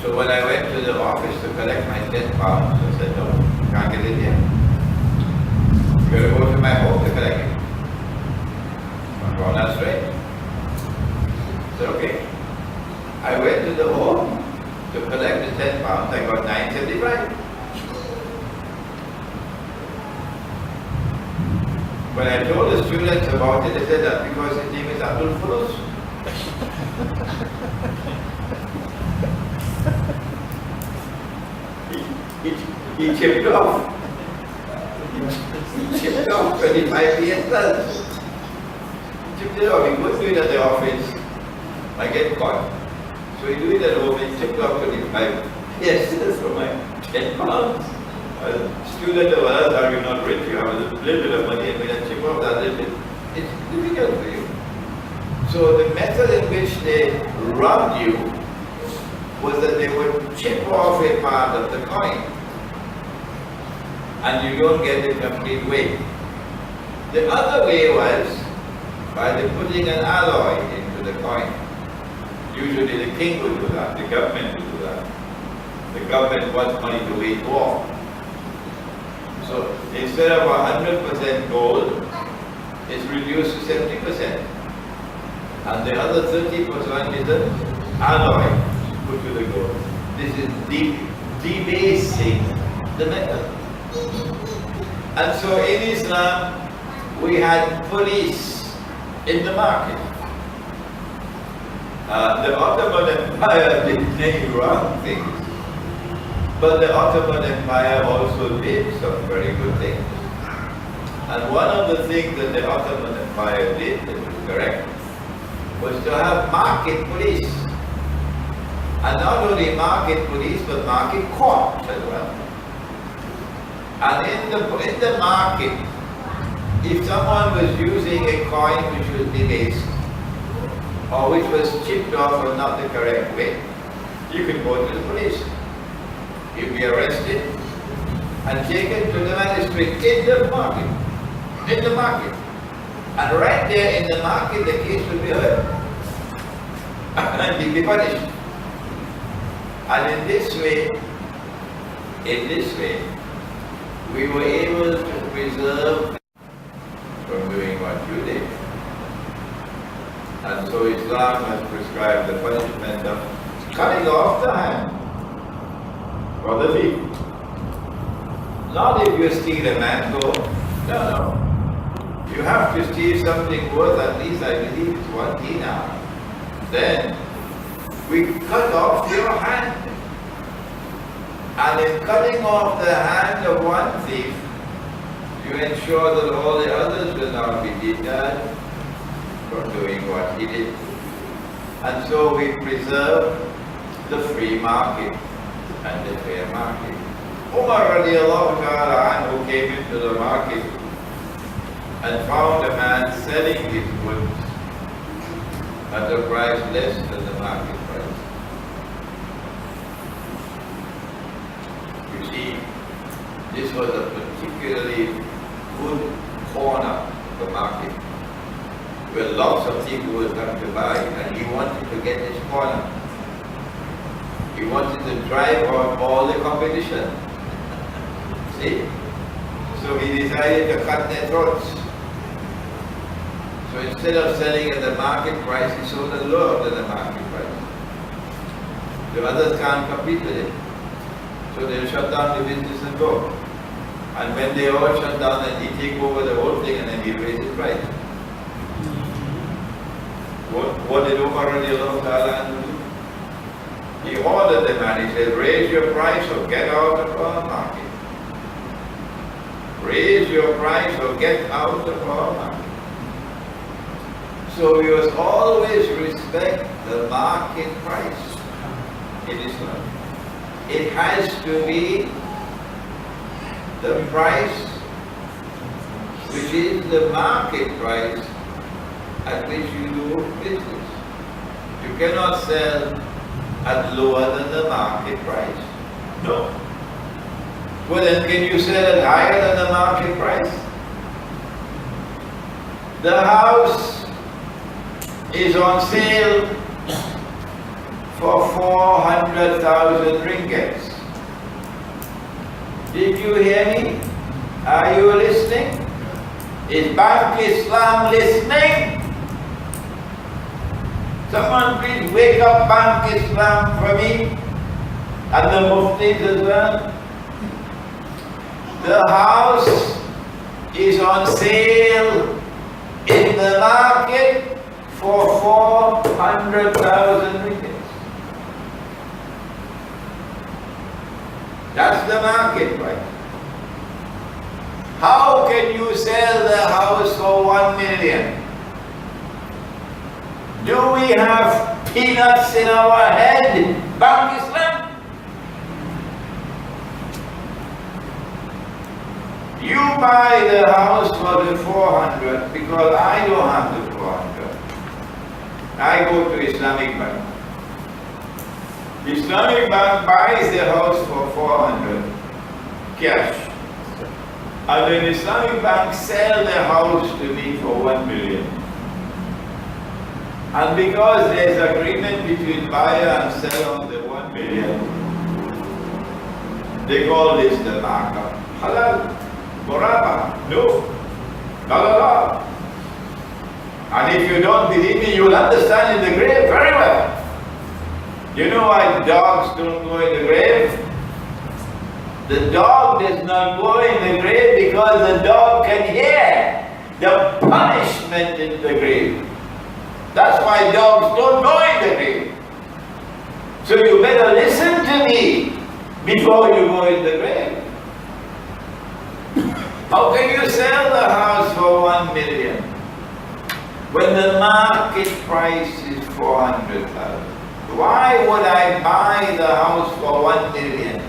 So when I went to the office to collect my 10 pounds, I said, no, you can't get it here. You're going to go to my home to collect it. I'm going that straight. I said, okay. I went to the home to collect the 10 pounds. I got 9.75. When I told the students about it, they said that because his name is Abdul Furus. He chipped off. He chipped off 25 years. He chipped it off. He couldn't do it at the office. I get caught. So he do it at home. He chipped off 25 years for my 10 pounds. A student of ours, are you not rich? You have a little bit of money and we can chip off that little bit. It's difficult for you. So the method in which they robbed you was that they would chip off a part of the coin and you don't get the complete weight. The other way was by the putting an alloy into the coin. Usually the king would do that, the government would do that. The government wants money to wage war. So instead of 100% gold, it's reduced to 70%. And the other 30% is an alloy put to the gold. This is debasing the metal. And so in Islam, we had police in the market. The Ottoman Empire did many wrong things, but the Ottoman Empire also did some very good things. And one of the things that the Ottoman Empire did that was correct was to have market police. And not only market police, but market courts as well. And in the market, if someone was using a coin which was debased, or which was chipped off or not the correct way, you could go to the police. You'd be arrested and taken to the magistrate in the market. In the market. And right there in the market, the case would be heard. And you'd be punished. And in this way, we were able to preserve from doing what you did. And so Islam has prescribed the punishment of cutting off the hand for the thief. Not if you steal a mango. No. You have to steal something worth at least, I believe, it's 1 dinar. Then we cut off your hand. And in cutting off the hand of one thief, you ensure that all the others will not be deterred from doing what he did. And so we preserve the free market and the fair market. Umar radiallahu ta'ala anhu came into the market and found a man selling his goods at a price less than the market price. You see, this was a particularly good corner of the market where lots of people would come to buy, and he wanted to get this corner. He wanted to drive out all the competition. See? So he decided to cut their throats. So instead of selling at the market price, he sold it lower than the market price. The others can't compete with it. So they'll shut down the business and go. And when they all shut down, then he take over the whole thing and then he raise his price. What did Umar radiallahu ta'ala do? He ordered the man, he said, raise your price or get out of our market. Raise your price or get out of our market. So we must always respect the market price in Islam. It has to be the price which is the market price at which you do business. You cannot sell at lower than the market price. No. Well then, can you sell it higher than the market price? The house is on sale for 400,000 ringgits. Did you hear me? Are you listening? Is Bank Islam listening? Someone please wake up Bank Islam for me and the muftis as well. The house is on sale in the market for 400,000 ringgit. That's the market price. How can you sell the house for 1 million? Do we have peanuts in our head, Bank Islam? You buy the house for the 400 because I don't have the 400. I go to Islamic Bank. Islamic Bank buys the house for 400 cash. And then Islamic Bank sell the house to me for 1 million. And because there's agreement between buyer and seller on the 1 million, they call this the markup. Halal, Muraba, no, la. And if you don't believe me, you'll understand in the grave very well. You know why dogs don't go in the grave? The dog does not go in the grave because the dog can hear the punishment in the grave. That's why dogs don't go in the grave. So you better listen to me before you go in the grave. How can you sell the house for 1 million when the market price is 400,000? Why would I buy the house for 1 million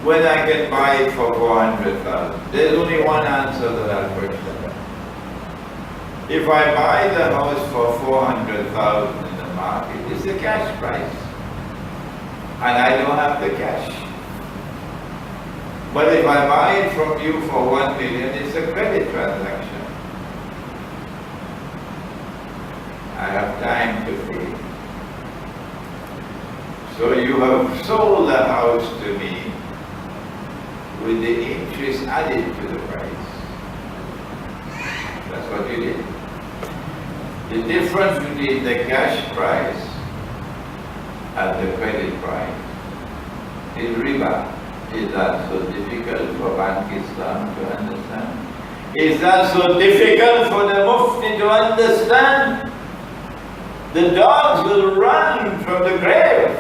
when I can buy it for 400,000? There's only one answer to that question. If I buy the house for 400,000 in the market, it's the cash price. And I don't have the cash. But if I buy it from you for 1 million, it's a credit transaction. I have time to pay. So you have sold the house to me with the interest added to the price. That's what you did. The difference between the cash price and the credit price is riba. Is that so difficult for Bank Islam to understand? Is that so difficult for the Mufti to understand? The dogs will run from the grave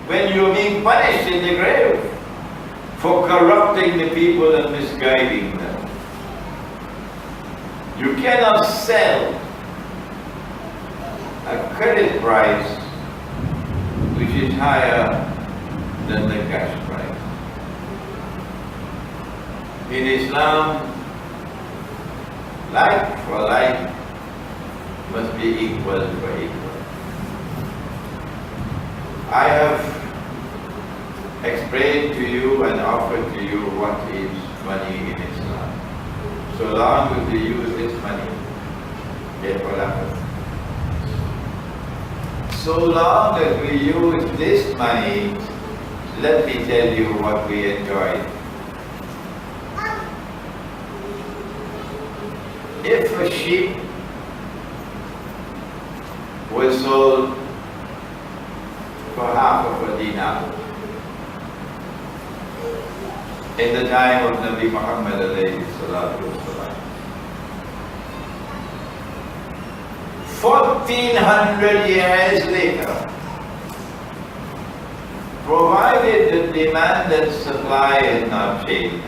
when you're being punished in the grave for corrupting the people and misguiding them. You cannot sell a credit price which is higher than the cash price. In Islam, like for like must be equal for equal. I have explained to you and offered to you what is money in Islam. So long as we use this money, it will happen. So long as we use this money, let me tell you what we enjoy. If a sheep was sold for half of a dinar in the time of Nabi Muhammad alayhi salatu wasalam, 1400 years later, provided the demand and supply has not changed,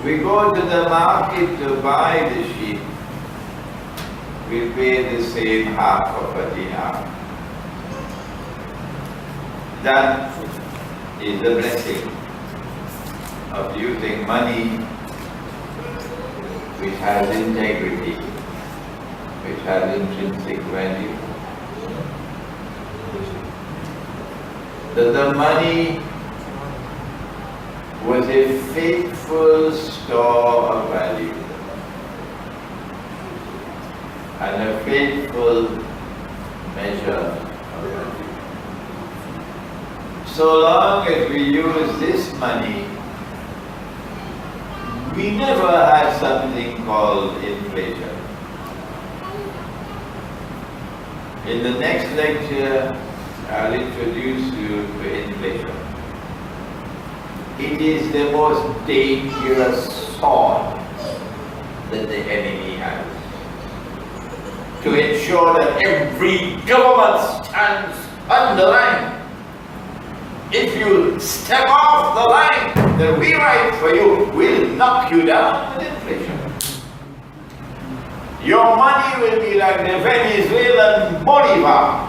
we go to the market to buy the sheep, we pay the same half of a dinar. That is the blessing of using money which has integrity, which has intrinsic value. That the money was a faithful store of value and a faithful measure of value. So long as we use this money, we never had something called inflation. In the next lecture, I'll introduce you to inflation. It is the most dangerous sword that the enemy has, to ensure that every government stands on the line. If you step off the line that we write for you, we'll knock you down with inflation. Your money will be like the Venezuelan Bolivar.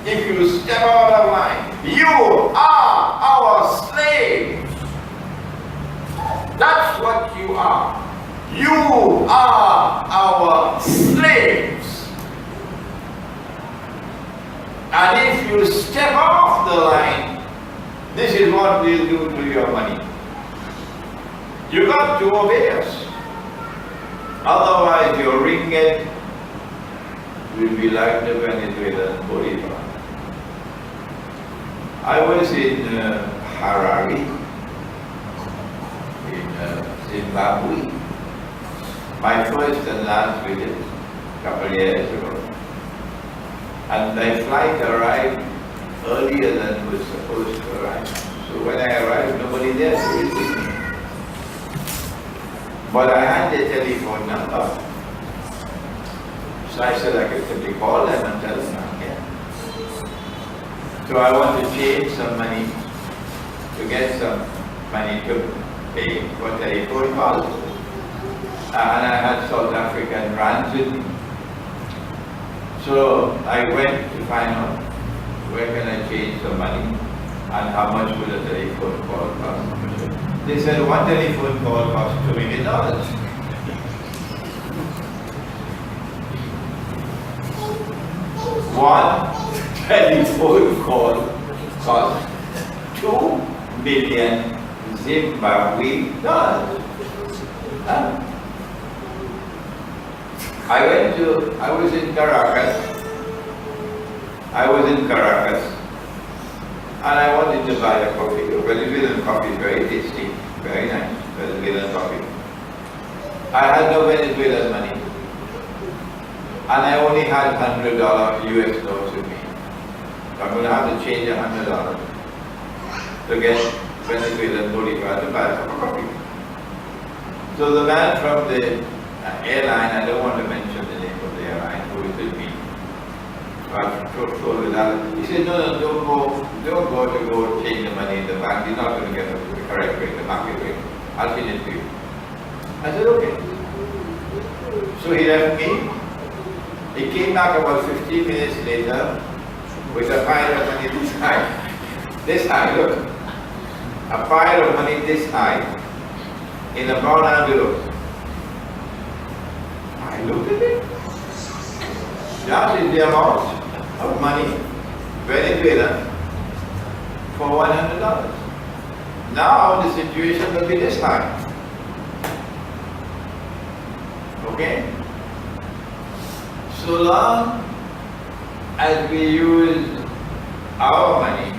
If you step out of line, you are our slaves. That's what you are. You are our slaves. And if you step off the line, this is what we'll do to your money. You got to obey us. Otherwise your ringgit will be like the Venezuelan Bolivar. I was in Harare, in Zimbabwe, my first and last visit a couple of years ago. And my flight arrived earlier than it was supposed to arrive. So when I arrived, nobody there to receive me. But I had the telephone number. So I said I could simply call them and tell them I'm here. So I want to change some money, to get some money to pay for telephone calls. And I had South African rands with me. So I went to find out where can I change the money and how much would a telephone call cost. They said one telephone call costs $2 million. One telephone call cost 2 million Zimbabwe dollars. I was in Caracas, And I wanted to buy a coffee. Venezuelan coffee is very tasty, very nice, Venezuelan coffee. I had no Venezuelan money. And I only had $100 US notes with me. So I'm going to have to change $100 to get Venezuelan bolivar to buy a cup of coffee. So the man from the airline, I don't want to mention the name of the airline, who is with me. He said, no, don't go change the money in the bank. You're not going to get the correct rate, the market rate. I'll change it for you. I said, okay. So he left me. He came back about 15 minutes later with a pile of money this high. This high, look. A pile of money this high in a brown envelope. I looked at it. That is the amount of money, Venezuela, for $100. Now the situation will be this high. Okay? So long as we use our money,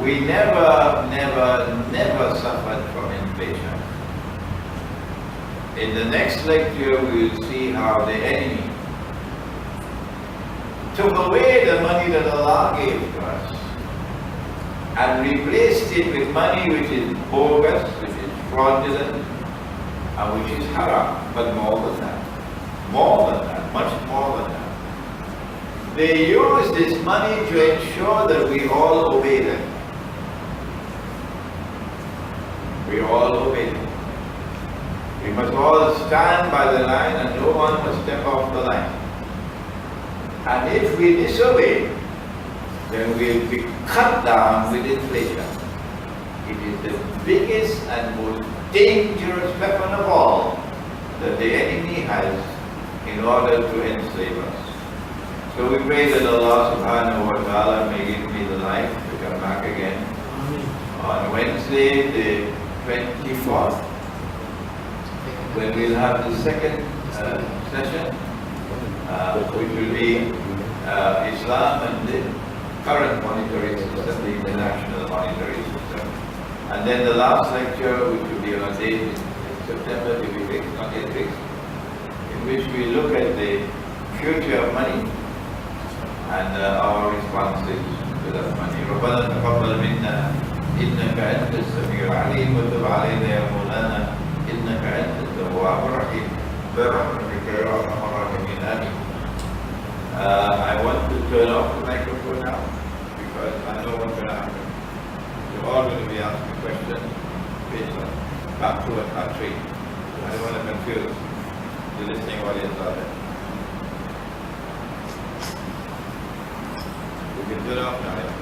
we never suffered from inflation. In the next lecture, we will see how the enemy took away the money that Allah gave to us and replaced it with money which is bogus, which is fraudulent, and which is haram, but more than that, much more than that. They use this money to ensure that we all obey them. We all obey them. We must all stand by the line and no one must step off the line. And if we disobey, then we'll be cut down with inflation. It is the biggest and most dangerous weapon of all that the enemy has in order to enslave us. So we pray that Allah subhanahu wa ta'ala may give me the life to come back again on Wednesday the 24th, when we'll have the second session, which will be Islam and the current monetary system, the international monetary system. And then the last lecture, which will be on a date in September, to be fixed, not yet fixed, in which we look at the future of money and our responses to that money. ربنا تقبل منا إنك أنت السميع العليم وتب علينا يا مولانا إنك أنت التواب الرحيم برحمتك يا أرحم الراحمين آمين. I want to turn off the microphone now because I know what's going to happen. You're all going to be asking questions based on part 2 and part 3. I don't want to confuse the listening audience out there. We can turn off now.